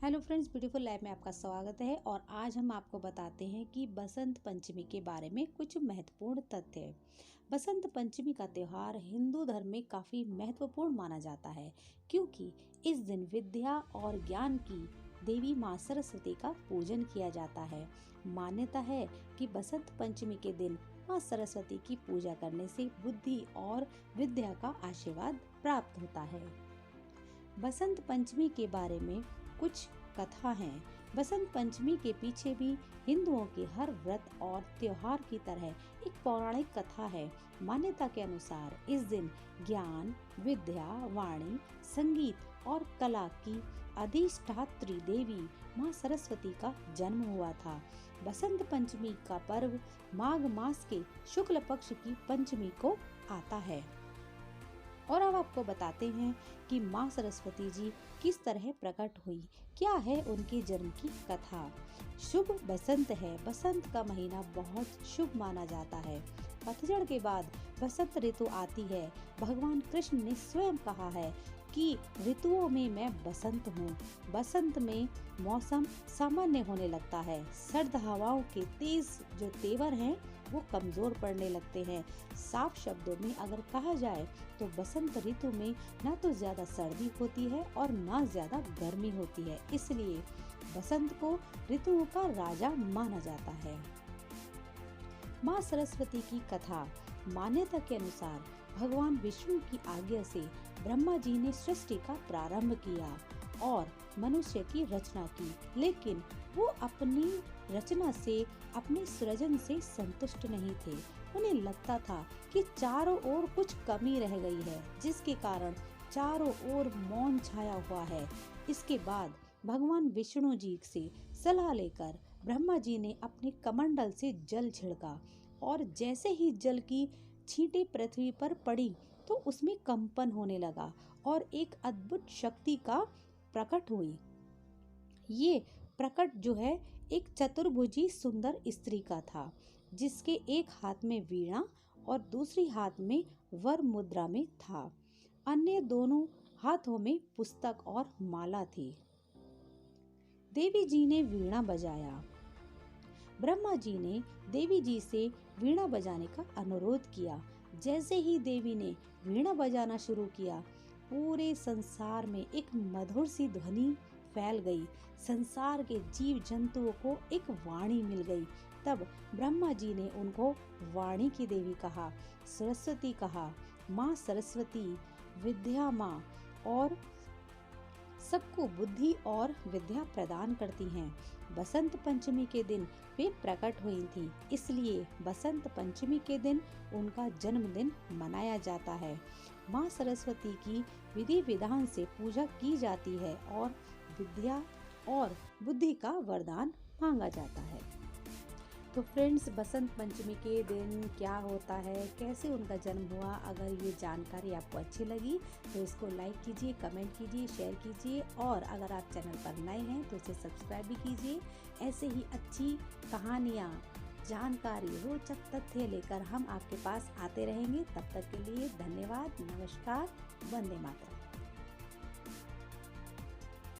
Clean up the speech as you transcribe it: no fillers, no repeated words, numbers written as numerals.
Hello friends, beautiful life में आपका स्वागत है। और आज हम आपको बताते हैं कि बसंत पंचमी के बारे में कुछ महत्वपूर्ण तथ्य। बसंत पंचमी का त्यौहार हिंदू धर्म में काफ़ी महत्वपूर्ण माना जाता है, क्योंकि इस दिन विद्या और ज्ञान की देवी माँ सरस्वती का पूजन किया जाता है। मान्यता है कि बसंत पंचमी के दिन माँ सरस्वती की पूजा करने से बुद्धि और विद्या का आशीर्वाद प्राप्त होता है। बसंत पंचमी के बारे में कुछ कथा है। बसंत पंचमी के पीछे भी हिंदुओं के हर व्रत और त्योहार की तरह एक पौराणिक कथा है। मान्यता के अनुसार इस दिन ज्ञान, विद्या, वाणी, संगीत और कला की अधिष्ठात्री देवी माँ सरस्वती का जन्म हुआ था। बसंत पंचमी का पर्व माघ मास के शुक्ल पक्ष की पंचमी को आता है। और अब आपको बताते हैं कि माँ सरस्वती जी किस तरह प्रकट हुई, क्या है उनके जन्म की कथा। शुभ बसंत है। बसंत का महीना बहुत शुभ माना जाता है। पतझड़ के बाद बसंत ऋतु आती है। भगवान कृष्ण ने स्वयं कहा है कि ऋतुओं में मैं बसंत हूँ। बसंत में मौसम सामान्य होने लगता है। सर्द हवाओं के तेज जो तेवर हैं वो कमजोर पड़ने लगते हैं। साफ शब्दों में अगर कहा जाए तो बसंत ऋतु में ना तो ज्यादा सर्दी होती है और ना ज्यादा गर्मी होती है, इसलिए बसंत को ऋतुओं का राजा माना जाता है। माँ सरस्वती की कथा। मान्यता के अनुसार भगवान विष्णु की आज्ञा से ब्रह्मा जी ने सृष्टि का प्रारंभ किया और मनुष्य की रचना की, लेकिन वो अपनी रचना से, अपने सृजन से संतुष्ट नहीं थे। उन्हें लगता था कि चारों ओर कुछ कमी रह गई है, जिसके कारण चारों ओर मौन छाया हुआ है। इसके बाद भगवान विष्णु जी से सलाह लेकर ब्रह्मा जी ने अपने कमंडल से जल छिड़का और जैसे ही जल की छींटें पृथ्वी पर पड़ी तो उसमें कंपन होने लगा और एक अद्भुत शक्ति का प्रकट हुई। ये प्रकट जो है एक चतुर्भुजी सुंदर स्त्री का था, जिसके एक हाथ में वीणा और दूसरी हाथ में वर मुद्रा में था। अन्य दोनों हाथों में पुस्तक और माला थी। देवी जी ने वीणा बजाया। ब्रह्मा जी ने देवी जी से वीणा बजाने का अनुरोध किया। जैसे ही देवी ने वीणा बजाना शुरू किया, पूरे संसार में एक मधुर सी ध्वनि फैल गई। संसार के जीव जंतुओं को एक वाणी मिल गई। तब ब्रह्मा जी ने उनको वाणी की देवी कहा, सरस्वती कहा। माँ सरस्वती विद्या माँ और सबको बुद्धि और विद्या प्रदान करती हैं। बसंत पंचमी के दिन वे प्रकट हुई थी, इसलिए बसंत पंचमी के दिन उनका जन्मदिन मनाया जाता है। माँ सरस्वती की विधि विधान से पूजा की जाती है और विद्या और बुद्धि का वरदान मांगा जाता है। तो फ्रेंड्स, बसंत पंचमी के दिन क्या होता है, कैसे उनका जन्म हुआ, अगर ये जानकारी आपको अच्छी लगी तो इसको लाइक कीजिए, कमेंट कीजिए, शेयर कीजिए और अगर आप चैनल पर नए हैं तो इसे सब्सक्राइब भी कीजिए। ऐसे ही अच्छी कहानियाँ, जानकारी, रोचक तथ्य लेकर हम आपके पास आते रहेंगे। तब तक के लिए धन्यवाद। नमस्कार। वंदे मातरम।